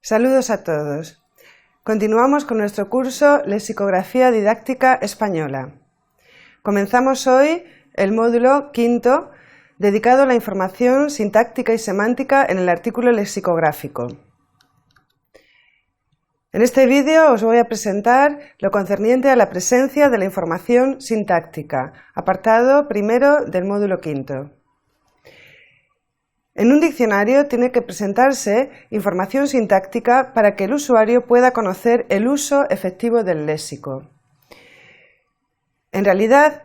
Saludos a todos. Continuamos con nuestro curso Lexicografía Didáctica Española. Comenzamos hoy el módulo quinto, dedicado a la información sintáctica y semántica en el artículo lexicográfico. En este vídeo os voy a presentar lo concerniente a la presencia de la información sintáctica, apartado primero del módulo quinto. En un diccionario tiene que presentarse información sintáctica para que el usuario pueda conocer el uso efectivo del léxico. En realidad,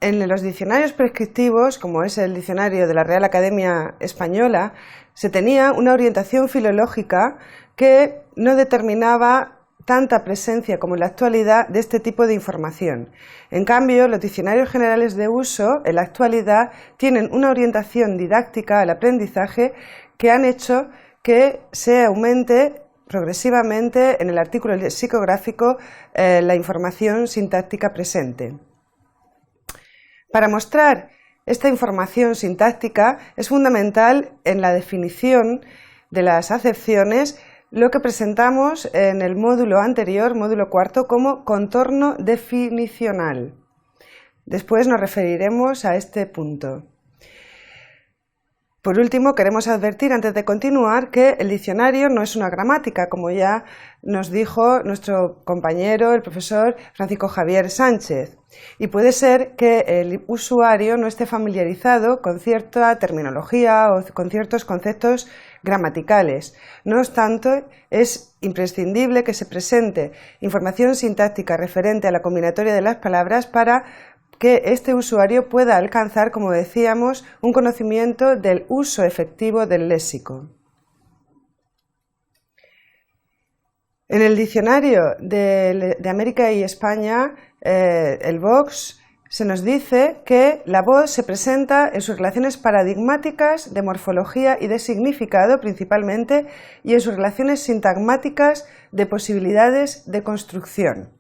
en los diccionarios prescriptivos, como es el diccionario de la Real Academia Española, se tenía una orientación filológica que no determinaba tanta presencia como en la actualidad de este tipo de información. En cambio, los diccionarios generales de uso en la actualidad tienen una orientación didáctica al aprendizaje que han hecho que se aumente progresivamente en el artículo lexicográfico la información sintáctica presente. Para mostrar esta información sintáctica es fundamental en la definición de las acepciones lo que presentamos en el módulo anterior, módulo cuarto, como contorno definicional. Después nos referiremos a este punto. Por último, queremos advertir antes de continuar que el diccionario no es una gramática, como ya nos dijo nuestro compañero, el profesor Francisco Javier Sánchez, y puede ser que el usuario no esté familiarizado con cierta terminología o con ciertos conceptos gramaticales. No obstante, es imprescindible que se presente información sintáctica referente a la combinatoria de las palabras para que este usuario pueda alcanzar, como decíamos, un conocimiento del uso efectivo del léxico. En el diccionario de América y España, el Vox, se nos dice que la voz se presenta en sus relaciones paradigmáticas de morfología y de significado principalmente y en sus relaciones sintagmáticas de posibilidades de construcción.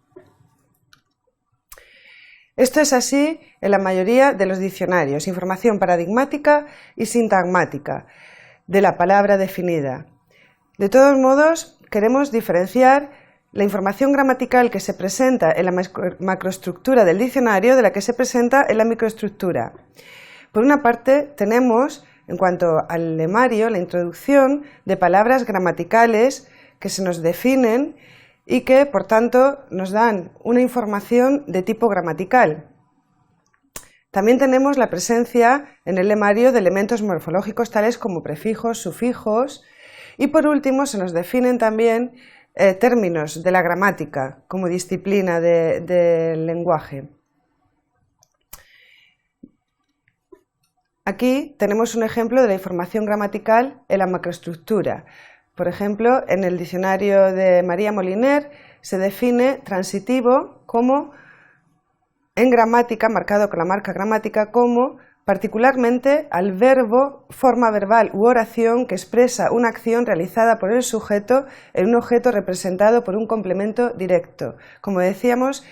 Esto es así en la mayoría de los diccionarios, información paradigmática y sintagmática de la palabra definida. De todos modos, queremos diferenciar la información gramatical que se presenta en la macroestructura del diccionario de la que se presenta en la microestructura. Por una parte, tenemos, en cuanto al lemario, la introducción de palabras gramaticales que se nos definen y que, por tanto, nos dan una información de tipo gramatical. También tenemos la presencia en el lemario de elementos morfológicos tales como prefijos, sufijos y, por último, se nos definen también términos de la gramática como disciplina del lenguaje. Aquí tenemos un ejemplo de la información gramatical en la macroestructura. Por ejemplo, en el diccionario de María Moliner se define transitivo como, en gramática, marcado con la marca gramática, como particularmente al verbo, forma verbal u oración que expresa una acción realizada por el sujeto en un objeto representado por un complemento directo. Como decíamos,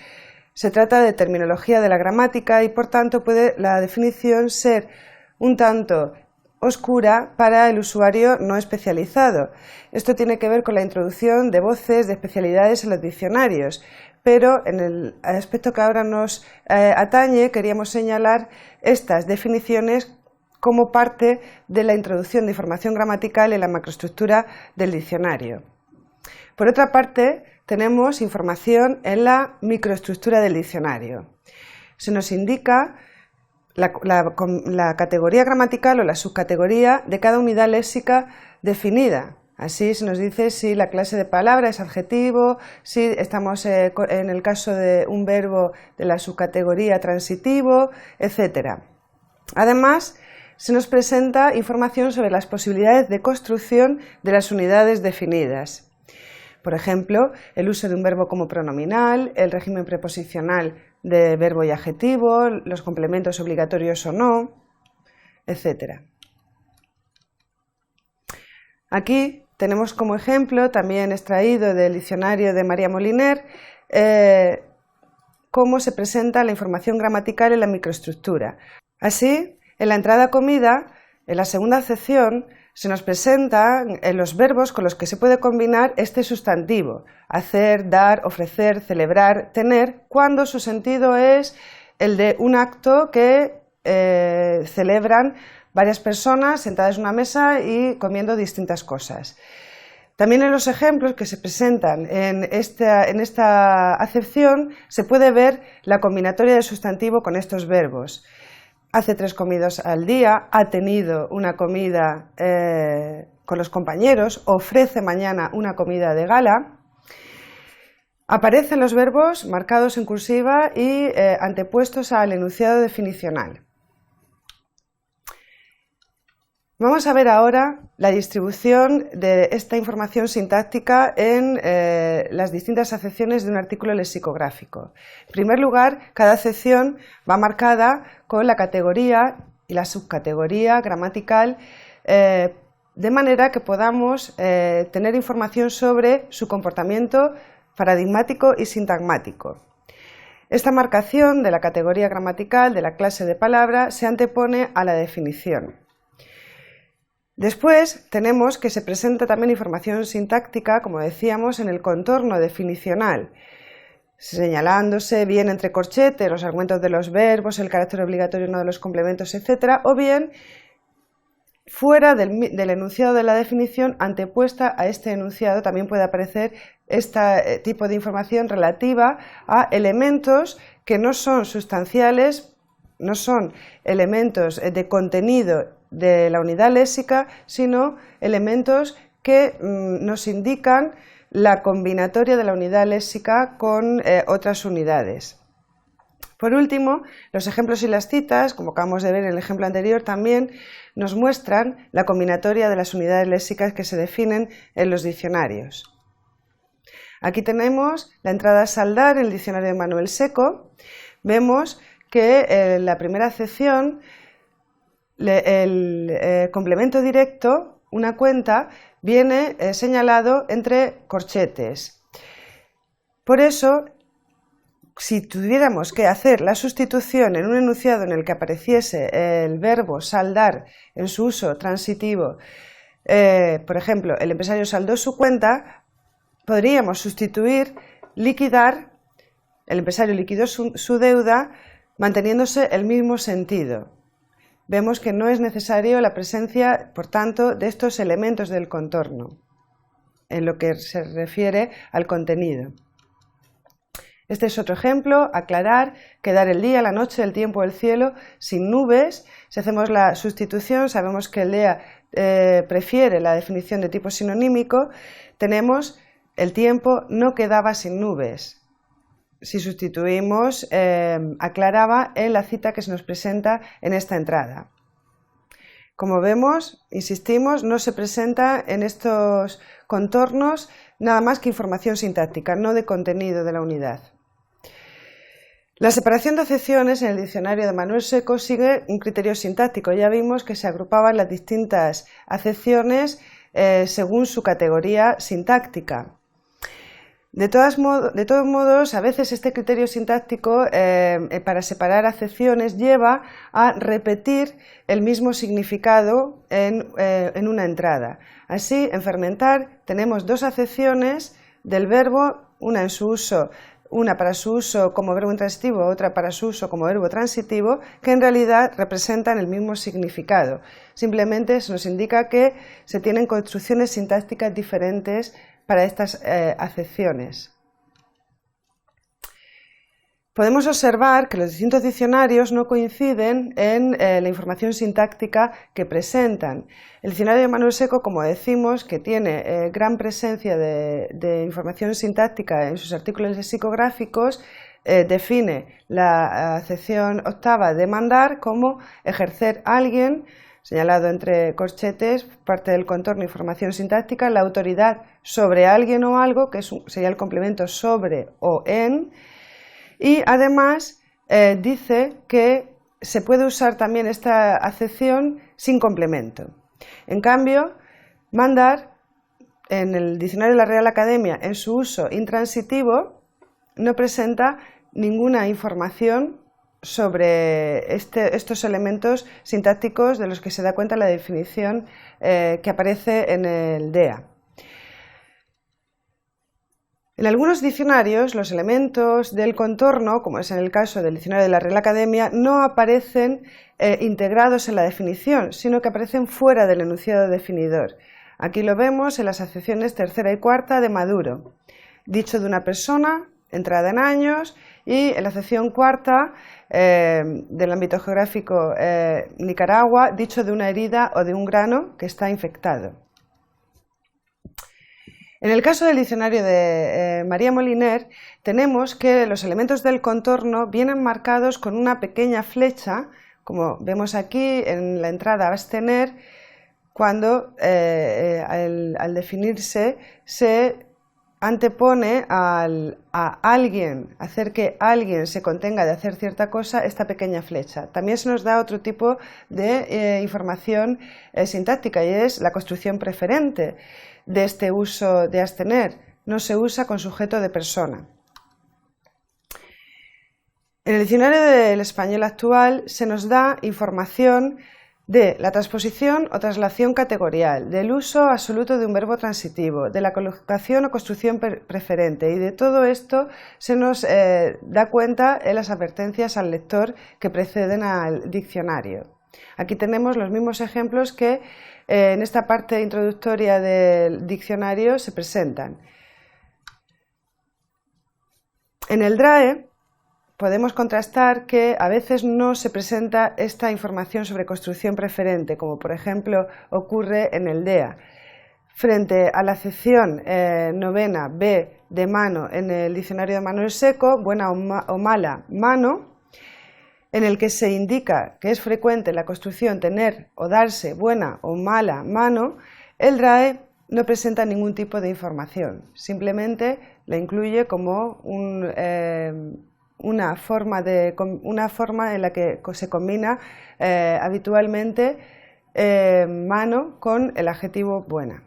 se trata de terminología de la gramática y por tanto puede la definición ser un tanto oscura para el usuario no especializado. Esto tiene que ver con la introducción de voces de especialidades en los diccionarios, pero en el aspecto que ahora nos atañe queríamos señalar estas definiciones como parte de la introducción de información gramatical en la macroestructura del diccionario. Por otra parte, tenemos información en la microestructura del diccionario. Se nos indica la categoría gramatical o la subcategoría de cada unidad léxica definida. Así se nos dice si la clase de palabra es adjetivo, si estamos en el caso de un verbo de la subcategoría transitivo, etc. Además, se nos presenta información sobre las posibilidades de construcción de las unidades definidas. Por ejemplo, el uso de un verbo como pronominal, el régimen preposicional de verbo y adjetivo, los complementos obligatorios o no, etc. Aquí tenemos como ejemplo, también extraído del diccionario de María Moliner, cómo se presenta la información gramatical en la microestructura. Así, en la entrada comida, en la segunda acepción, se nos presentan los verbos con los que se puede combinar este sustantivo: hacer, dar, ofrecer, celebrar, tener, cuando su sentido es el de un acto que celebran varias personas sentadas en una mesa y comiendo distintas cosas. También en los ejemplos que se presentan en esta acepción se puede ver la combinatoria de sustantivo con estos verbos. Hace 3 comidas al día, ha tenido una comida con los compañeros, ofrece mañana una comida de gala. Aparecen los verbos marcados en cursiva y antepuestos al enunciado definicional. Vamos a ver ahora la distribución de esta información sintáctica en las distintas acepciones de un artículo lexicográfico. En primer lugar, cada acepción va marcada con la categoría y la subcategoría gramatical, de manera que podamos tener información sobre su comportamiento paradigmático y sintagmático. Esta marcación de la categoría gramatical de la clase de palabra se antepone a la definición. Después tenemos que se presenta también información sintáctica, como decíamos, en el contorno definicional, señalándose bien entre corchetes los argumentos de los verbos, el carácter obligatorio de uno de los complementos, etc., o bien fuera del enunciado de la definición, antepuesta a este enunciado, también puede aparecer este tipo de información relativa a elementos que no son sustanciales, no son elementos de contenido de la unidad léxica, sino elementos que nos indican la combinatoria de la unidad léxica con otras unidades. Por último, los ejemplos y las citas, como acabamos de ver en el ejemplo anterior, también nos muestran la combinatoria de las unidades léxicas que se definen en los diccionarios. Aquí tenemos la entrada saldar en el diccionario de Manuel Seco. Vemos que en la primera acepción el complemento directo, una cuenta, viene señalado entre corchetes. Por eso, si tuviéramos que hacer la sustitución en un enunciado en el que apareciese el verbo saldar en su uso transitivo, por ejemplo, el empresario saldó su cuenta, podríamos sustituir liquidar, el empresario liquidó su deuda, manteniéndose el mismo sentido. Vemos que no es necesario la presencia, por tanto, de estos elementos del contorno, en lo que se refiere al contenido. Este es otro ejemplo: aclarar, quedar el día, la noche, el tiempo, el cielo, sin nubes. Si hacemos la sustitución, sabemos que el DEA prefiere la definición de tipo sinonímico, tenemos el tiempo no quedaba sin nubes. Si sustituimos, aclaraba en la cita que se nos presenta en esta entrada. Como vemos, insistimos, no se presenta en estos contornos nada más que información sintáctica, no de contenido de la unidad. La separación de acepciones en el diccionario de Manuel Seco sigue un criterio sintáctico. Ya vimos que se agrupaban las distintas acepciones según su categoría sintáctica. De todos modos, a veces este criterio sintáctico para separar acepciones lleva a repetir el mismo significado en una entrada. Así, en fermentar tenemos 2 acepciones del verbo, una para su uso como verbo intransitivo, otra para su uso como verbo transitivo, que en realidad representan el mismo significado. Simplemente se nos indica que se tienen construcciones sintácticas diferentes para estas acepciones. Podemos observar que los distintos diccionarios no coinciden en la información sintáctica que presentan. El diccionario de Manuel Seco, como decimos, que tiene gran presencia de información sintáctica en sus artículos lexicográficos, define la acepción octava de mandar como ejercer a alguien, señalado entre corchetes, parte del contorno información sintáctica, la autoridad sobre alguien o algo, que sería el complemento sobre o en, y además dice que se puede usar también esta acepción sin complemento. En cambio, mandar, en el diccionario de la Real Academia, en su uso intransitivo, no presenta ninguna información sobre estos elementos sintácticos de los que se da cuenta la definición que aparece en el DEA. En algunos diccionarios, los elementos del contorno, como es en el caso del diccionario de la Real Academia, no aparecen integrados en la definición, sino que aparecen fuera del enunciado definidor. Aquí lo vemos en las acepciones tercera y cuarta de Maduro. Dicho de una persona, entrada en años, y en la acepción cuarta del ámbito geográfico Nicaragua, dicho de una herida o de un grano que está infectado. En el caso del diccionario de María Moliner, tenemos que los elementos del contorno vienen marcados con una pequeña flecha, como vemos aquí en la entrada abstener, cuando al definirse se antepone a alguien, hacer que alguien se contenga de hacer cierta cosa, esta pequeña flecha. También se nos da otro tipo de información sintáctica, y es la construcción preferente de este uso de abstener. No se usa con sujeto de persona. En el diccionario del español actual se nos da información de la transposición o traslación categorial, del uso absoluto de un verbo transitivo, de la colocación o construcción preferente, y de todo esto se nos da cuenta en las advertencias al lector que preceden al diccionario. Aquí tenemos los mismos ejemplos que en esta parte introductoria del diccionario se presentan. En el DRAE podemos contrastar que a veces no se presenta esta información sobre construcción preferente, como por ejemplo ocurre en el DEA. Frente a la acepción novena B de mano en el diccionario de Manuel Seco, buena o mala mano, en el que se indica que es frecuente la construcción tener o darse buena o mala mano, el DRAE no presenta ningún tipo de información, simplemente la incluye como una forma en la que se combina habitualmente mano con el adjetivo buena.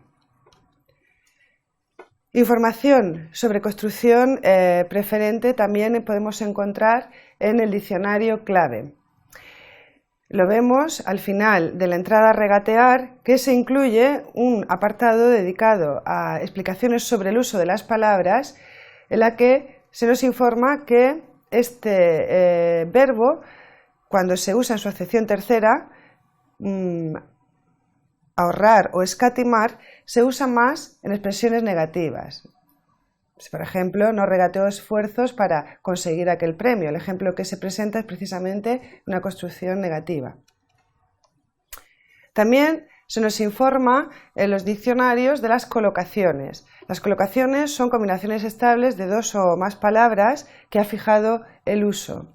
Información sobre construcción preferente también podemos encontrar en el diccionario clave. Lo vemos al final de la entrada a regatear, que se incluye un apartado dedicado a explicaciones sobre el uso de las palabras, en la que se nos informa que este verbo, cuando se usa en su acepción tercera, ahorrar o escatimar, se usa más en expresiones negativas. Por ejemplo, no regateo esfuerzos para conseguir aquel premio. El ejemplo que se presenta es precisamente una construcción negativa. También se nos informa en los diccionarios de las colocaciones. Las colocaciones son combinaciones estables de dos o más palabras que ha fijado el uso.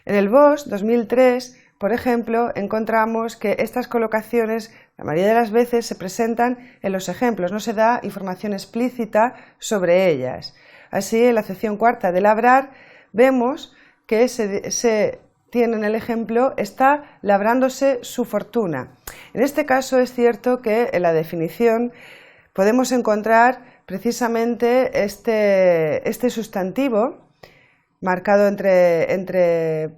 En el BOS 2003, por ejemplo, encontramos que estas colocaciones la mayoría de las veces se presentan en los ejemplos, no se da información explícita sobre ellas. Así, en la acepción cuarta de labrar, vemos que se tiene en el ejemplo está labrándose su fortuna. En este caso es cierto que en la definición podemos encontrar precisamente este sustantivo marcado entre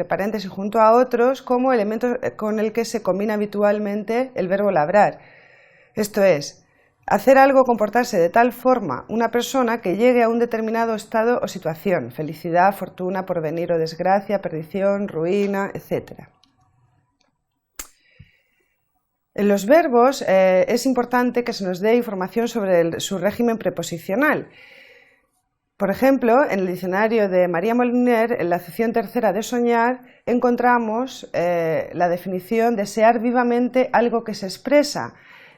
paréntesis junto a otros como elemento con el que se combina habitualmente el verbo labrar. Esto es, hacer algo, comportarse de tal forma una persona que llegue a un determinado estado o situación, felicidad, fortuna, porvenir o desgracia, perdición, ruina, etc. En los verbos es importante que se nos dé información sobre su régimen preposicional. Por ejemplo, en el diccionario de María Moliner, en la acepción tercera de soñar, encontramos la definición desear vivamente algo que se expresa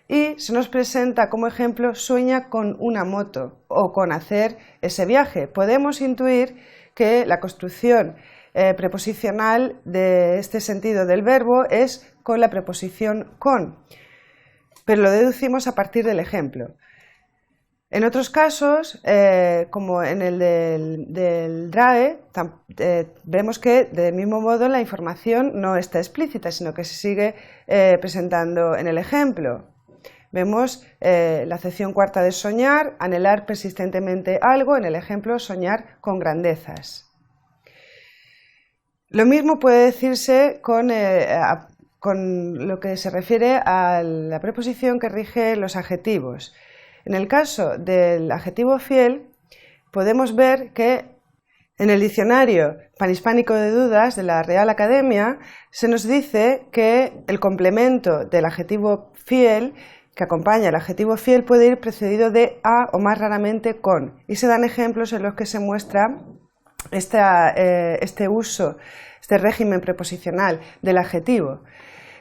y se nos presenta como ejemplo sueña con una moto o con hacer ese viaje. Podemos intuir que la construcción preposicional de este sentido del verbo es con la preposición con, pero lo deducimos a partir del ejemplo. En otros casos, como en el del DRAE, vemos que del mismo modo la información no está explícita, sino que se sigue presentando en el ejemplo. Vemos la acepción cuarta de soñar, anhelar persistentemente algo, en el ejemplo soñar con grandezas. Lo mismo puede decirse con lo que se refiere a la preposición que rige los adjetivos. En el caso del adjetivo fiel, podemos ver que en el diccionario panhispánico de dudas de la Real Academia se nos dice que el complemento del adjetivo fiel que acompaña al adjetivo fiel puede ir precedido de a o más raramente con, y se dan ejemplos en los que se muestra este uso, este régimen preposicional del adjetivo.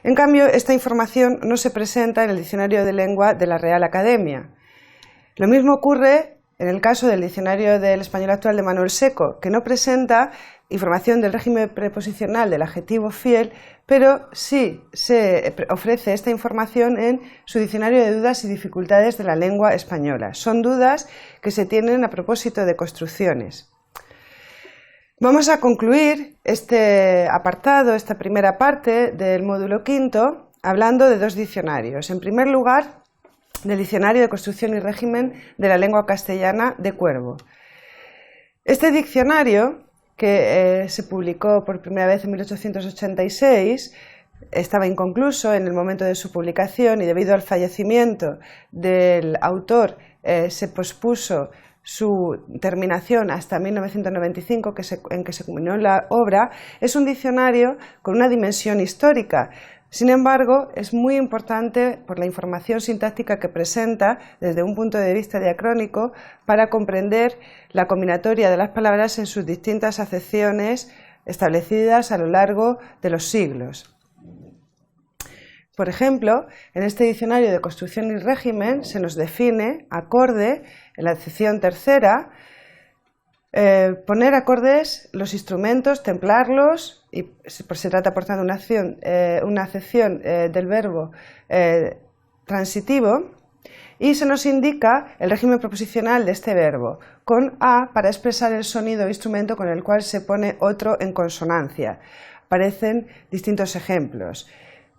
En cambio, esta información no se presenta en el diccionario de lengua de la Real Academia. Lo mismo ocurre en el caso del diccionario del español actual de Manuel Seco, que no presenta información del régimen preposicional del adjetivo fiel, pero sí se ofrece esta información en su diccionario de dudas y dificultades de la lengua española. Son dudas que se tienen a propósito de construcciones. Vamos a concluir este apartado, esta primera parte del módulo quinto, hablando de dos diccionarios. En primer lugar, del Diccionario de Construcción y Régimen de la Lengua Castellana de Cuervo. Este diccionario, que se publicó por primera vez en 1886, estaba inconcluso en el momento de su publicación y debido al fallecimiento del autor se pospuso su terminación hasta 1995, en que se culminó la obra. Es un diccionario con una dimensión histórica. Sin embargo, es muy importante por la información sintáctica que presenta desde un punto de vista diacrónico para comprender la combinatoria de las palabras en sus distintas acepciones establecidas a lo largo de los siglos. Por ejemplo, en este diccionario de construcción y régimen se nos define acorde, en la acepción tercera, poner acordes, los instrumentos, templarlos, y se trata por tanto de una acepción del verbo transitivo, y se nos indica el régimen preposicional de este verbo, con a para expresar el sonido o instrumento con el cual se pone otro en consonancia. Aparecen distintos ejemplos.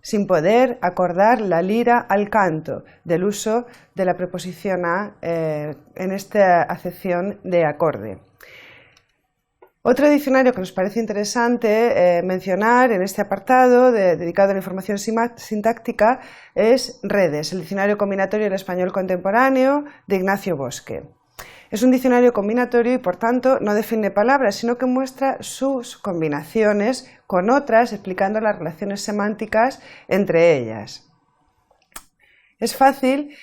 Sin poder acordar la lira al canto, del uso de la preposición a en esta acepción de acorde. Otro diccionario que nos parece interesante mencionar en este apartado dedicado a la información sintáctica es Redes, el Diccionario Combinatorio del Español Contemporáneo de Ignacio Bosque. Es un diccionario combinatorio y por tanto no define palabras, sino que muestra sus combinaciones con otras, explicando las relaciones semánticas entre ellas. Es fácil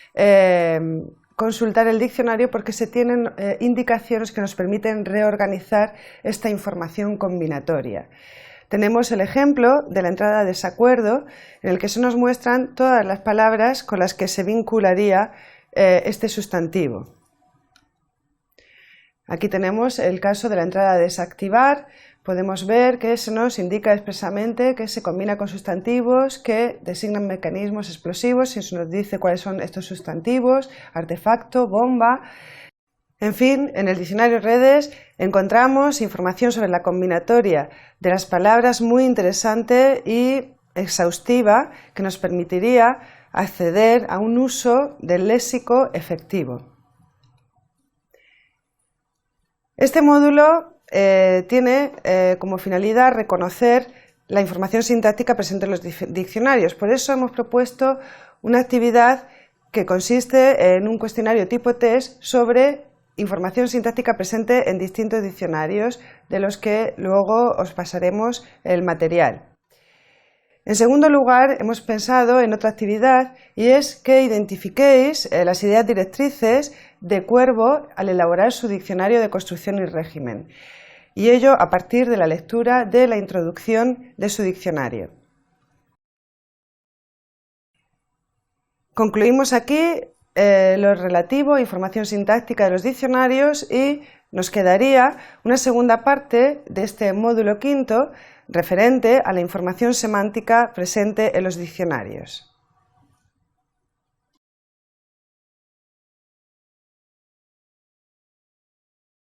consultar el diccionario porque se tienen indicaciones que nos permiten reorganizar esta información combinatoria. Tenemos el ejemplo de la entrada de desacuerdo, en el que se nos muestran todas las palabras con las que se vincularía este sustantivo. Aquí tenemos el caso de la entrada a desactivar. Podemos ver que se nos indica expresamente que se combina con sustantivos que designan mecanismos explosivos y se nos dice cuáles son estos sustantivos: artefacto, bomba. En fin, en el diccionario Redes encontramos información sobre la combinatoria de las palabras muy interesante y exhaustiva que nos permitiría acceder a un uso del léxico efectivo. Este módulo tiene como finalidad reconocer la información sintáctica presente en los diccionarios. Por eso hemos propuesto una actividad que consiste en un cuestionario tipo test sobre información sintáctica presente en distintos diccionarios, de los que luego os pasaremos el material. En segundo lugar, hemos pensado en otra actividad, y es que identifiquéis las ideas directrices de Cuervo al elaborar su diccionario de construcción y régimen, y ello a partir de la lectura de la introducción de su diccionario. Concluimos aquí lo relativo a información sintáctica de los diccionarios y nos quedaría una segunda parte de este módulo quinto referente a la información semántica presente en los diccionarios.